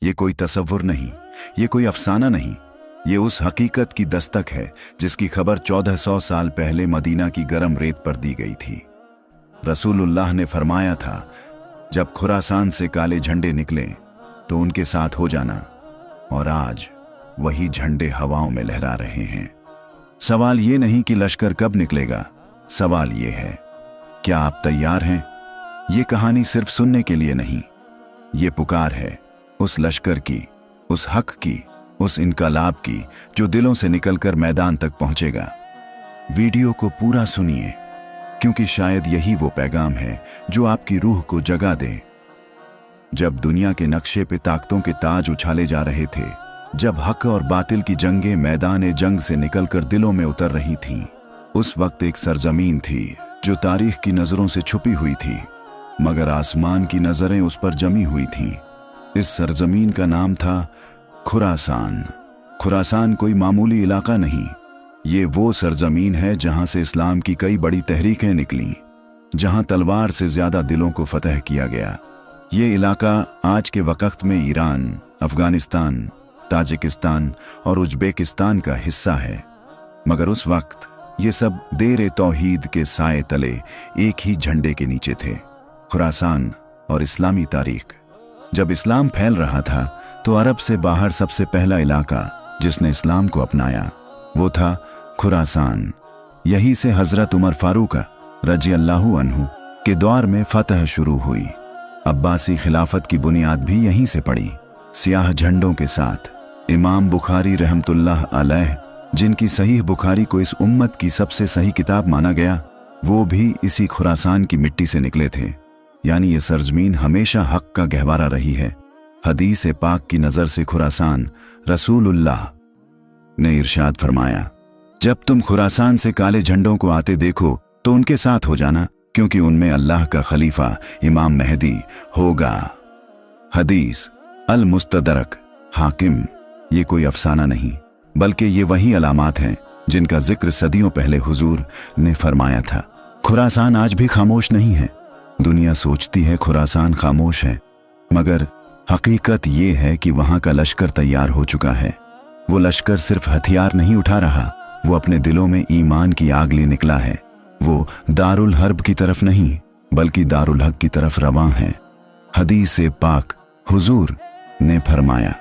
ये कोई तसव्वुर नहीं, ये कोई अफसाना नहीं, ये उस हकीकत की दस्तक है जिसकी खबर 1400 साल पहले मदीना की गर्म रेत पर दी गई थी। रसूलुल्लाह ने फरमाया था, जब खुरासान से काले झंडे निकले तो उनके साथ हो जाना, और आज वही झंडे हवाओं में लहरा रहे हैं। सवाल ये नहीं कि लश्कर कब निकलेगा, सवाल ये है, क्या आप तैयार हैं? ये कहानी सिर्फ सुनने के लिए नहीं, ये पुकार है उस लश्कर की, उस हक की, उस इनकलाब की जो दिलों से निकलकर मैदान तक पहुंचेगा। वीडियो को पूरा सुनिए, क्योंकि शायद यही वो पैगाम है जो आपकी रूह को जगा दे। जब दुनिया के नक्शे पे ताकतों के ताज उछाले जा रहे थे, जब हक और बातिल की जंगें मैदान जंग से निकलकर दिलों में उतर रही थीं, उस वक्त एक सरजमीन थी जो तारीख की नजरों से छुपी हुई थी, मगर आसमान की नजरें उस पर जमी हुई थीं। इस सरजमीन का नाम था खुरासान। खुरासान कोई मामूली इलाका नहीं, ये वो सरजमीन है जहां से इस्लाम की कई बड़ी तहरीकें निकलीं, जहां तलवार से ज्यादा दिलों को फतह किया गया। ये इलाका आज के वक्त में ईरान, अफगानिस्तान, ताजिकिस्तान और उज्बेकिस्तान का हिस्सा है, मगर उस वक्त ये सब देर तौहीद के साए तले एक ही झंडे के नीचे थे। खुरासान और इस्लामी तारीख। जब इस्लाम फैल रहा था तो अरब से बाहर सबसे पहला इलाका जिसने इस्लाम को अपनाया वो था खुरासान। यही से हजरत उमर फारूक रजी अल्लाहु अन्हु के दौर में फतह शुरू हुई। अब्बासी खिलाफत की बुनियाद भी यहीं से पड़ी, सियाह झंडों के साथ। इमाम बुखारी रहमतुल्लाह अलैह, जिनकी सहीह बुखारी को इस उम्मत की सबसे सही किताब माना गया, वो भी इसी खुरासान की मिट्टी से निकले थे। यानी ये सरजमीन हमेशा हक का गहवारा रही है। हदीस पाक की नज़र से खुरासान, रसूलुल्लाह ने इरशाद फरमाया, जब तुम खुरासान से काले झंडों को आते देखो तो उनके साथ हो जाना, क्योंकि उनमें अल्लाह का खलीफा इमाम मेहदी होगा। हदीस अल मुस्तदरक हाकिम। ये कोई अफसाना नहीं, बल्कि ये वही अलामात हैं जिनका जिक्र सदियों पहले हुजूर ने फरमाया था। खुरासान आज भी खामोश नहीं है। दुनिया सोचती है खुरासान खामोश है, मगर हकीकत ये है कि वहां का लश्कर तैयार हो चुका है। वो लश्कर सिर्फ हथियार नहीं उठा रहा, वो अपने दिलों में ईमान की आग ले निकला है। वो दारुल हर्ब की तरफ नहीं, बल्कि दारुल हक की तरफ रवां है। हदीस पाक हुजूर ने फरमाया,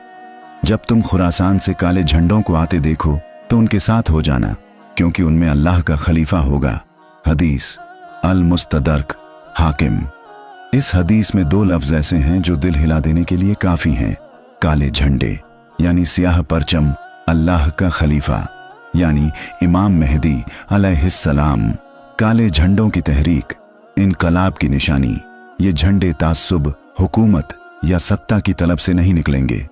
जब तुम खुरासान से काले झंडों को आते देखो तो उनके साथ हो जाना, क्योंकि उनमें अल्लाह का खलीफा होगा। हदीस अल मुस्तदरक हाकिम। इस हदीस में दो लफ्ज ऐसे हैं जो दिल हिला देने के लिए काफी हैं। काले झंडे यानी सियाह परचम, अल्लाह का खलीफा यानी इमाम मेहदी अलैहिस्सलाम। काले झंडों की तहरीक, इनकलाब की निशानी। ये झंडे तासुब, हुकूमत या सत्ता की तलब से नहीं निकलेंगे,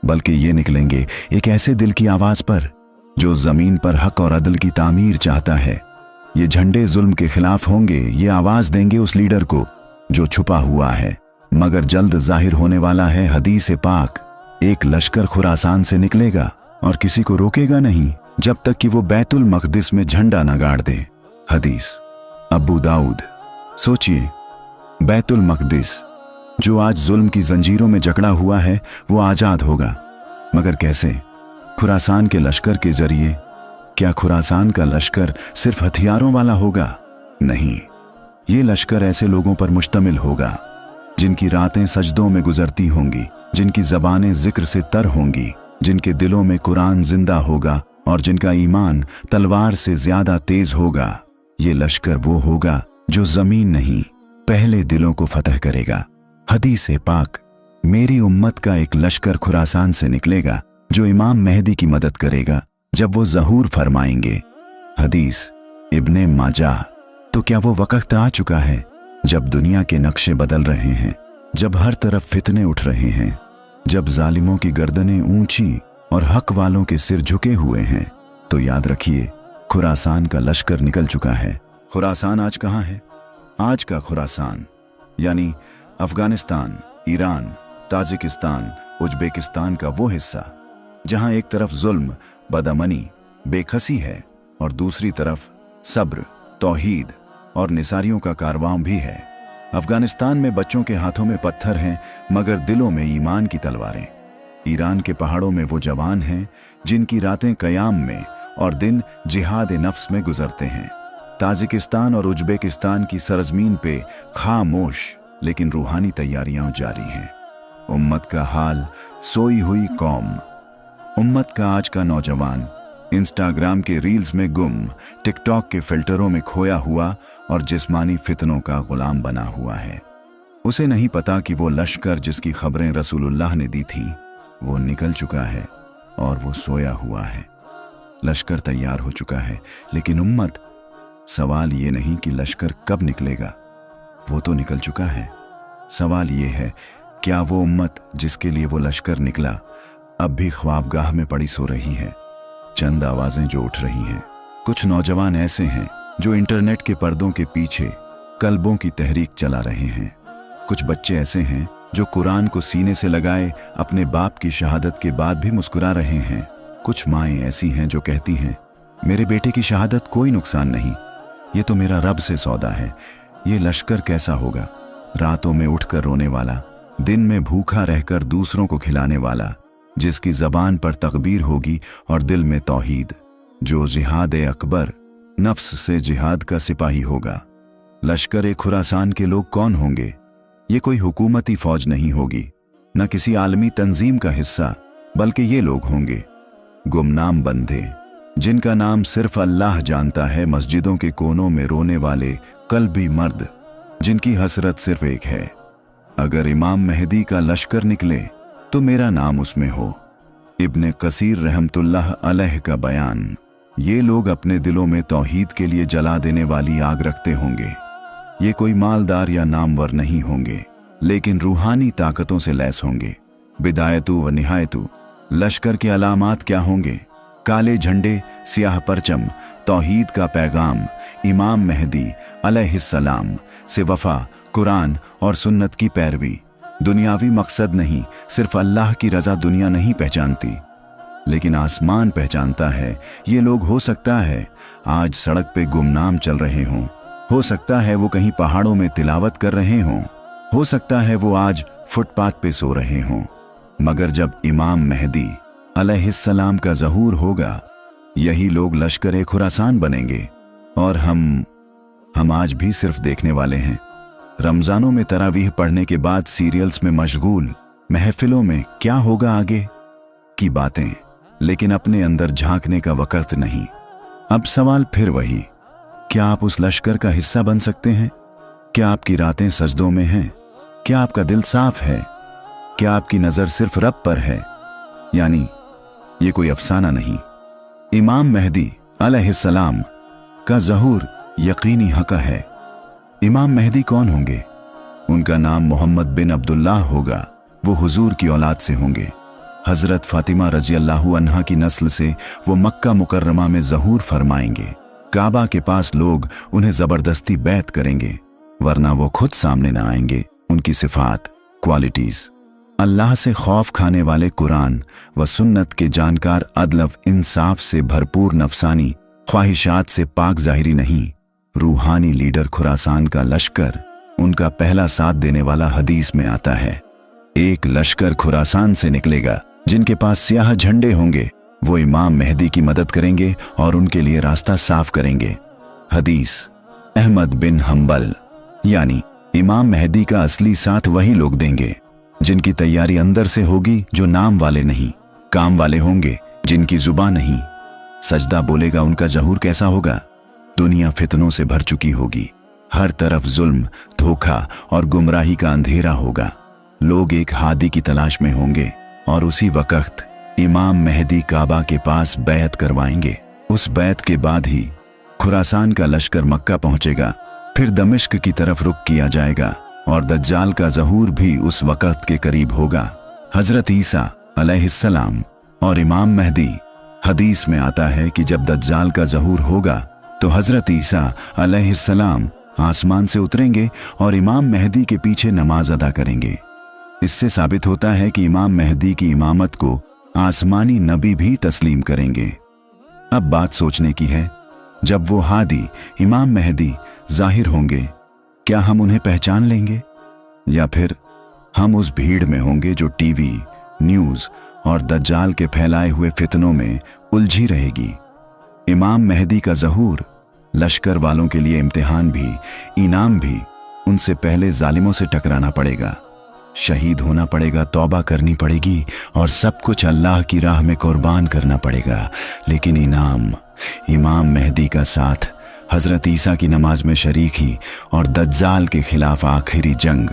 बल्कि ये निकलेंगे एक ऐसे दिल की आवाज पर जो जमीन पर हक और अदल की तामीर चाहता है। ये झंडे जुल्म के खिलाफ होंगे, ये आवाज देंगे उस लीडर को जो छुपा हुआ है मगर जल्द जाहिर होने वाला है। हदीस पाक, एक लश्कर खुरासान से निकलेगा और किसी को रोकेगा नहीं जब तक कि वो बैतुल मक़दिस में झंडा न गाड़ दे। हदीस अबू दाऊद। सोचिए, बैतुल मक़दिस जो आज जुल्म की जंजीरों में जकड़ा हुआ है वो आजाद होगा, मगर कैसे? खुरासान के लश्कर के जरिए। क्या खुरासान का लश्कर सिर्फ हथियारों वाला होगा? नहीं, ये लश्कर ऐसे लोगों पर मुश्तमिल होगा जिनकी रातें सजदों में गुजरती होंगी, जिनकी ज़बानें जिक्र से तर होंगी, जिनके दिलों में कुरान जिंदा होगा और जिनका ईमान तलवार से ज्यादा तेज होगा। ये लश्कर वो होगा जो जमीन नहीं, पहले दिलों को फतह करेगा। हदीस पाक, मेरी उम्मत का एक लश्कर खुरासान से निकलेगा जो इमाम मेहदी की मदद करेगा जब वो ज़हूर फरमाएंगे। हदीस इब्ने माजाह। तो क्या वो वक्त आ चुका है जब दुनिया के नक्शे बदल रहे हैं, जब हर तरफ फितने उठ रहे हैं, जब जालिमों की गर्दनें ऊंची और हक वालों के सिर झुके हुए हैं? तो याद रखिए, खुरासान का लश्कर निकल चुका है। खुरासान आज कहाँ है? आज का खुरासान यानी अफगानिस्तान, ईरान, ताजिकिस्तान, उज्बेकिस्तान का वो हिस्सा जहां एक तरफ जुल्म, बदअमनी, बेखसी है और दूसरी तरफ सब्र, तौहीद और निसारियों का कारवां भी है। अफगानिस्तान में बच्चों के हाथों में पत्थर हैं, मगर दिलों में ईमान की तलवारें। ईरान के पहाड़ों में वो जवान हैं जिनकी रातें कयाम में और दिन जिहाद नफ्स में गुजरते हैं। ताजिकिस्तान और उज्बेकिस्तान की सरजमीन पे खामोश लेकिन रूहानी तैयारियां जारी हैं। उम्मत का हाल, सोई हुई कौम। उम्मत का आज का नौजवान इंस्टाग्राम के रील्स में गुम, टिकटॉक के फिल्टरों में खोया हुआ और जिस्मानी फितनों का गुलाम बना हुआ है। उसे नहीं पता कि वो लश्कर जिसकी खबरें रसूलुल्लाह ने दी थी वो निकल चुका है और वो सोया हुआ है। लश्कर तैयार हो चुका है, लेकिन उम्मत, सवाल ये नहीं कि लश्कर कब निकलेगा, वो तो निकल चुका है। सवाल ये है, क्या वो उम्मत जिसके लिए वो लश्कर निकला अब भी ख्वाबगाह में पड़ी सो रही है? चंद आवाजें जो उठ रही हैं। कुछ नौजवान ऐसे हैं जो इंटरनेट के पर्दों के पीछे कल्बों की तहरीक चला रहे हैं। कुछ बच्चे ऐसे हैं जो कुरान को सीने से लगाए अपने बाप की शहादत के बाद भी मुस्कुरा रहे हैं। कुछ माएँ ऐसी हैं जो कहती हैं, मेरे बेटे की शहादत कोई नुकसान नहीं, ये तो मेरा रब से सौदा है। ये लश्कर कैसा होगा? रातों में उठकर रोने वाला, दिन में भूखा रहकर दूसरों को खिलाने वाला, जिसकी जबान पर तकबीर होगी और दिल में तौहीद, जो जिहाद अकबर, नफ्स से जिहाद का सिपाही होगा। लश्कर खुरासान के लोग कौन होंगे? ये कोई हुकूमती फौज नहीं होगी, न किसी आलमी तंजीम का हिस्सा, बल्कि ये लोग होंगे गुमनाम बंदे जिनका नाम सिर्फ अल्लाह जानता है। मस्जिदों के कोनों में रोने वाले कल्बी मर्द जिनकी हसरत सिर्फ एक है, अगर इमाम मेहदी का लश्कर निकले तो मेरा नाम उसमें हो। इब्ने कसीर रहमतुल्लाह अलैह का बयान। ये लोग अपने दिलों में तौहीद के लिए जला देने वाली आग रखते होंगे। ये कोई मालदार या नामवर नहीं होंगे, लेकिन रूहानी ताकतों से लैस होंगे। बिदायतु व निहायतु। लश्कर के अलामात क्या होंगे? काले झंडे, सियाह परचम, तौहीद का पैगाम, इमाम मेहदी अलैहिस्सलाम से वफा, कुरान और सुन्नत की पैरवी। दुनियावी मकसद नहीं, सिर्फ अल्लाह की रजा दुनिया नहीं पहचानती, लेकिन आसमान पहचानता है। ये लोग हो सकता है आज सड़क पे गुमनाम चल रहे हों, हो सकता है वो कहीं पहाड़ों में तिलावत कर रहे हों, हो सकता है वो आज फुटपाथ पे सो रहे हों, मगर जब इमाम मेहदी अलैहिस्सलाम का ज़हूर होगा, यही लोग लश्कर खुरासान बनेंगे। और हम आज भी सिर्फ देखने वाले हैं। रमज़ानों में तरावीह पढ़ने के बाद सीरियल्स में मशगूल, महफिलों में क्या होगा आगे की बातें, लेकिन अपने अंदर झांकने का वक़्त नहीं। अब सवाल फिर वही, क्या आप उस लश्कर का हिस्सा बन सकते हैं? क्या आपकी रातें सजदों में हैं? क्या आपका दिल साफ है? क्या आपकी नज़र सिर्फ रब पर है? यानी ये कोई अफसाना नहीं, इमाम मेहदी अलैहिस्सलाम का ज़हूर यकीनी हक़ है। इमाम मेहदी कौन होंगे? उनका नाम मोहम्मद बिन अब्दुल्लाह होगा। वो हुजूर की औलाद से होंगे। हज़रत फ़ातिमा रज़ी अल्लाहु अन्हा की नस्ल से वो मक्का मुकर्रमा में ज़हूर फरमाएंगे। काबा के पास लोग उन्हें ज़बरदस्ती बैत करेंगे, वरना वो खुद सामने न आएंगे। उनकी सिफ़ात, क्वालिटीज़, अल्लाह से खौफ खाने वाले, कुरान व सुन्नत के जानकार, अदलव इंसाफ से भरपूर, नफसानी ख्वाहिशात से पाक ज़ाहिरी नहीं, रूहानी लीडर। खुरासान का लश्कर उनका पहला साथ देने वाला हदीस में आता है। एक लश्कर खुरासान से निकलेगा जिनके पास सियाह झंडे होंगे। वो इमाम मेहदी की मदद करेंगे और उनके लिए रास्ता साफ करेंगे। हदीस अहमद बिन हम्बल। यानी इमाम मेहदी का असली साथ वही लोग देंगे जिनकी तैयारी अंदर से होगी, जो नाम वाले नहीं, काम वाले होंगे, जिनकी जुबान नहीं। सजदा बोलेगा उनका ज़हूर कैसा होगा? दुनिया फितनों से भर चुकी होगी, हर तरफ जुल्म, धोखा और गुमराही का अंधेरा होगा। लोग एक हादी की तलाश में होंगे और उसी वक्त इमाम मेहदी काबा के पास बैत करवाएंगे। उस बैत के बाद ही खुरासान का लश्कर मक्का पहुंचेगा, फिर दमिश्क की तरफ रुख किया जाएगा और दज्जाल का ज़हूर भी उस वक्त के करीब होगा। हज़रत ईसा अलैहिस्सलाम और इमाम मेहदी। हदीस में आता है कि जब दज्जाल का ज़हूर होगा तो हज़रत ईसा अलैहिस्सलाम आसमान से उतरेंगे और इमाम मेहदी के पीछे नमाज अदा करेंगे। इससे साबित होता है कि इमाम मेहदी की इमामत को आसमानी नबी भी तस्लीम करेंगे। अब बात सोचने की है, जब वो हादी इमाम मेहदी जाहिर होंगे, क्या हम उन्हें पहचान लेंगे? या फिर हम उस भीड़ में होंगे जो टीवी, न्यूज और दज्जाल के फैलाए हुए फितनों में उलझी रहेगी। इमाम मेहदी का ज़हूर लश्कर वालों के लिए इम्तिहान भी, इनाम भी। उनसे पहले जालिमों से टकराना पड़ेगा, शहीद होना पड़ेगा, तौबा करनी पड़ेगी और सब कुछ अल्लाह की राह में कुर्बान करना पड़ेगा। लेकिन इनाम इमाम मेहदी का साथ, हजरत ईसा की नमाज में शरीकी और दज्जाल के खिलाफ आखिरी जंग।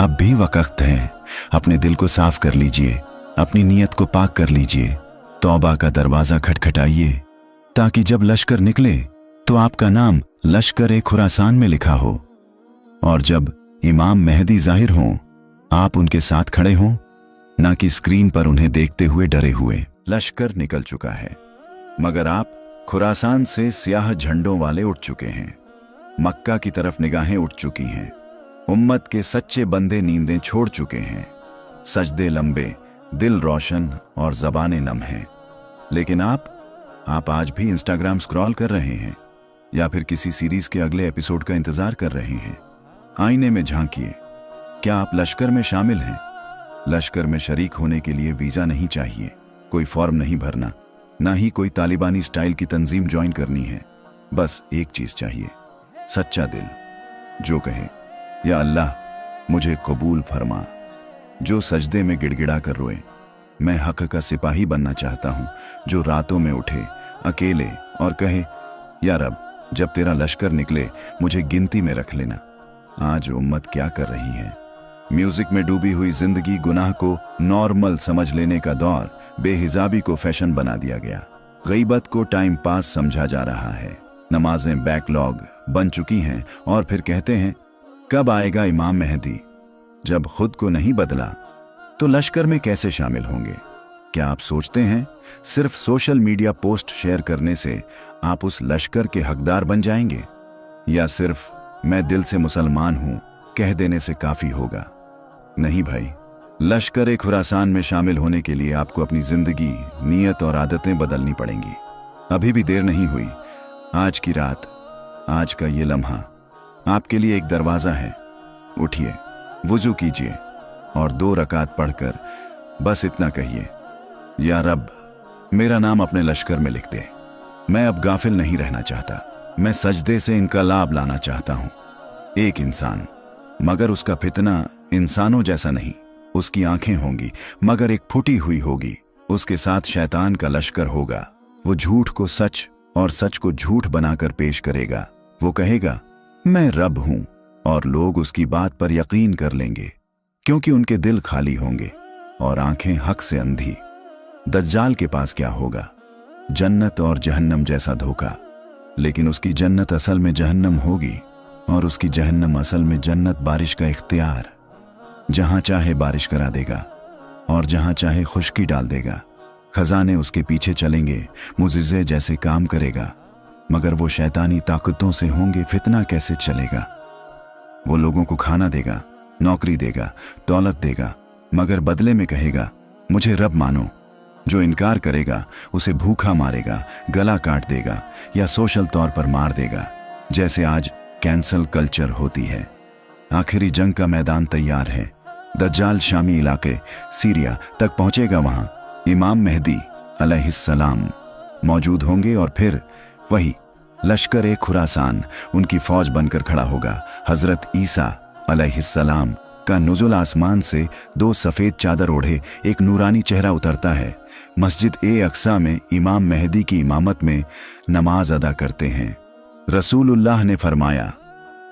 अब भी वक्त है, अपने दिल को साफ कर लीजिए, अपनी नीयत को पाक कर लीजिए, तौबा का दरवाजा खटखटाइए, ताकि जब लश्कर निकले तो आपका नाम लश्कर-ए-खुरासान में लिखा हो, और जब इमाम मेहदी जाहिर हों आप उनके साथ खड़े हों, ना कि स्क्रीन पर उन्हें देखते हुए डरे हुए। लश्कर निकल चुका है, मगर आप खुरासान से स्याह झंडों वाले उठ चुके हैं। मक्का की तरफ निगाहें उठ चुकी हैं। उम्मत के सच्चे बंदे नींदें छोड़ चुके हैं। सजदे लंबे, दिल रोशन और ज़बानें नम हैं। लेकिन आप आज भी इंस्टाग्राम स्क्रॉल कर रहे हैं या फिर किसी सीरीज के अगले एपिसोड का इंतजार कर रहे हैं। आईने में झांकिए, क्या आप लश्कर में शामिल हैं? लश्कर में शरीक होने के लिए वीज़ा नहीं चाहिए, कोई फॉर्म नहीं भरना, ना ही कोई तालिबानी स्टाइल की तंजीम ज्वाइन करनी है। बस एक चीज़ चाहिए, सच्चा दिल जो कहे, या अल्लाह मुझे कबूल फरमा। जो सजदे में गिड़गिड़ा कर रोए, मैं हक का सिपाही बनना चाहता हूँ। जो रातों में उठे अकेले और कहे, या रब जब तेरा लश्कर निकले मुझे गिनती में रख लेना। आज उम्मत क्या कर रही है? म्यूजिक में डूबी हुई जिंदगी, गुनाह को नॉर्मल समझ लेने का दौर, बेहिजाबी को फैशन बना दिया गया, गईबत को टाइम पास समझा जा रहा है, नमाजें बैकलॉग बन चुकी हैं और फिर कहते हैं कब आएगा इमाम मेहदी। जब खुद को नहीं बदला तो लश्कर में कैसे शामिल होंगे? क्या आप सोचते हैं सिर्फ सोशल मीडिया पोस्ट शेयर करने से आप उस लश्कर के हकदार बन जाएंगे, या सिर्फ मैं दिल से मुसलमान हूं कह देने से काफी होगा? नहीं भाई, लश्कर-ए-खुरासान में शामिल होने के लिए आपको अपनी जिंदगी, नीयत और आदतें बदलनी पड़ेंगी। अभी भी देर नहीं हुई। आज की रात, आज का ये लम्हा आपके लिए एक दरवाजा है। उठिए, वुजू कीजिए और 2 रकात पढ़कर बस इतना कहिए, या रब मेरा नाम अपने लश्कर में लिख दे। मैं अब गाफिल नहीं रहना चाहता, मैं सजदे से इनका लाभ लाना चाहता हूं। एक इंसान, मगर उसका फितना इंसानों जैसा नहीं। उसकी आंखें होंगी मगर एक फूटी हुई होगी। उसके साथ शैतान का लश्कर होगा। वो झूठ को सच और सच को झूठ बनाकर पेश करेगा। वो कहेगा मैं रब हूं, और लोग उसकी बात पर यकीन कर लेंगे, क्योंकि उनके दिल खाली होंगे और आंखें हक से अंधी। दज्जाल के पास क्या होगा? जन्नत और जहन्नम जैसा धोखा, लेकिन उसकी जन्नत असल में जहन्नम होगी और उसकी जहन्नम असल में जन्नत। बारिश का इख्तियार, जहां चाहे बारिश करा देगा और जहां चाहे खुश्की डाल देगा। खजाने उसके पीछे चलेंगे, मुजिज़े जैसे काम करेगा, मगर वो शैतानी ताकतों से होंगे। फितना कैसे चलेगा? वो लोगों को खाना देगा, नौकरी देगा, दौलत देगा, मगर बदले में कहेगा मुझे रब मानो। जो इनकार करेगा उसे भूखा मारेगा, गला काट देगा या सोशल तौर पर मार देगा, जैसे आज कैंसल कल्चर होती है। आखिरी जंग का मैदान तैयार है। दज्जाल शामी इलाके सीरिया तक पहुंचेगा। वहां इमाम मेहदी अलैहिस्सलाम मौजूद होंगे और फिर वही लश्कर-ए-खुरासान उनकी फौज बनकर खड़ा होगा। हजरत ईसा अलैहिस्सलाम का नुज़ुल आसमान से 2 सफ़ेद चादर ओढ़े एक नूरानी चेहरा उतरता है। मस्जिद-ए-अक्सा में इमाम मेहदी की इमामत में नमाज अदा करते हैं। रसूलुल्लाह ने फरमाया,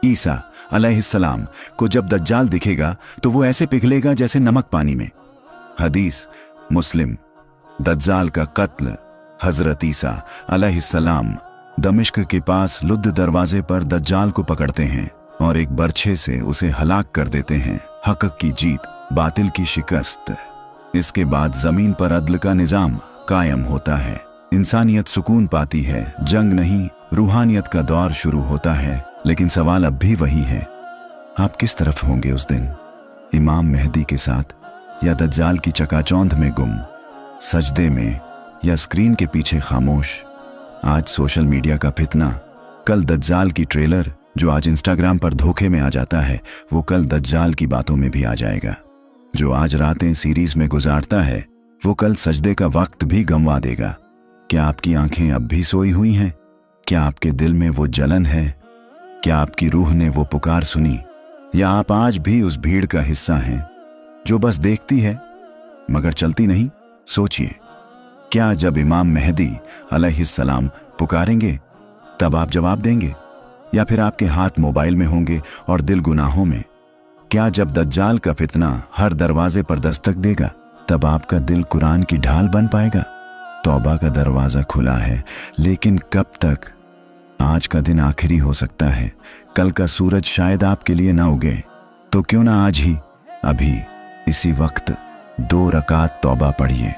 ईसा अलैहिस्सलाम को जब दज्जाल दिखेगा तो वो ऐसे पिघलेगा जैसे नमक पानी में। हदीस मुस्लिम। दज्जाल का कत्ल। हजरत ईसा अलैहिस्सलाम दमिश्क के पास लुद्द दरवाजे पर दज्जाल को पकड़ते हैं और एक बर्छे से उसे हलाक कर देते हैं। हक की जीत, बातिल की शिकस्त। इसके बाद जमीन पर अदल का निजाम कायम होता है। इंसानियत सुकून पाती है। जंग नहीं, रूहानियत का दौर शुरू होता है। लेकिन सवाल अब भी वही है, आप किस तरफ होंगे उस दिन? इमाम मेहदी के साथ या दज्जाल की चकाचौंध में गुम, सजदे में या स्क्रीन के पीछे खामोश? आज सोशल मीडिया का फितना, कल दज्जाल की ट्रेलर। जो आज इंस्टाग्राम पर धोखे में आ जाता है वो कल दज्जाल की बातों में भी आ जाएगा। जो आज रातें सीरीज में गुजारता है वो कल सजदे का वक्त भी गंवा देगा। क्या आपकी आंखें अब भी सोई हुई हैं? क्या आपके दिल में वो जलन है? क्या आपकी रूह ने वो पुकार सुनी? या आप आज भी उस भीड़ का हिस्सा हैं जो बस देखती है मगर चलती नहीं? सोचिए, क्या जब इमाम मेहदी अलैहिस्सलाम पुकारेंगे तब आप जवाब देंगे, या फिर आपके हाथ मोबाइल में होंगे और दिल गुनाहों में? क्या जब दज्जाल का फितना हर दरवाजे पर दस्तक देगा तब आपका दिल कुरान की ढाल बन पाएगा? तौबा का दरवाजा खुला है, लेकिन कब तक? आज का दिन आखिरी हो सकता है, कल का सूरज शायद आपके लिए ना उगे। तो क्यों ना आज ही, अभी, इसी वक्त 2 रकात तौबा पढ़िए।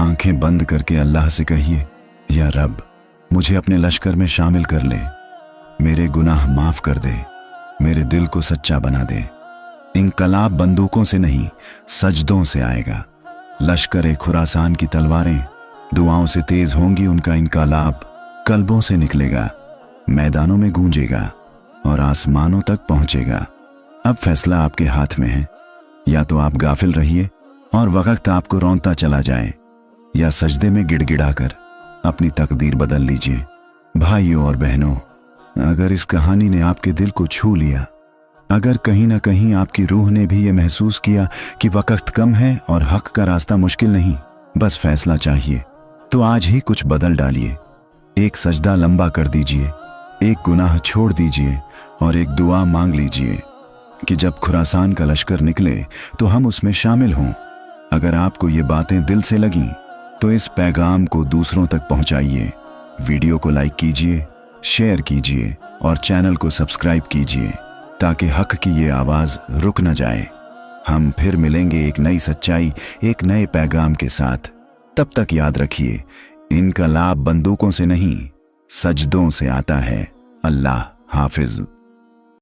आंखें बंद करके अल्लाह से कहिए, या रब, मुझे अपने लश्कर में शामिल कर ले, मेरे गुनाह माफ कर दे, मेरे दिल को सच्चा बना दे। इंकलाब बंदूकों से नहीं, सजदों से आएगा। लश्कर खुरासान की तलवारें दुआओं से तेज होंगी, उनका इंकलाब कल्बों से निकलेगा, मैदानों में गूंजेगा और आसमानों तक पहुंचेगा। अब फैसला आपके हाथ में है, या तो आप गाफिल रहिए और वक्त आपको रौंदता चला जाए, या सजदे में गिड़गिड़ाकर अपनी तकदीर बदल लीजिए। भाइयों और बहनों, अगर इस कहानी ने आपके दिल को छू लिया, अगर कहीं ना कहीं आपकी रूह ने भी ये महसूस किया कि वक्त कम है और हक का रास्ता मुश्किल नहीं, बस फैसला चाहिए, तो आज ही कुछ बदल डालिए। एक सजदा लंबा कर दीजिए, एक गुनाह छोड़ दीजिए और एक दुआ मांग लीजिए कि जब खुरासान का लश्कर निकले तो हम उसमें शामिल हों। अगर आपको ये बातें दिल से लगीं तो इस पैगाम को दूसरों तक पहुंचाइए। वीडियो को लाइक कीजिए, शेयर कीजिए और चैनल को सब्सक्राइब कीजिए ताकि हक की ये आवाज़ रुक न जाए। हम फिर मिलेंगे एक नई सच्चाई, एक नए पैगाम के साथ। तब तक याद रखिए, इनका लाभ बंदूकों से नहीं, सजदों से आता है। अल्लाह हाफिज।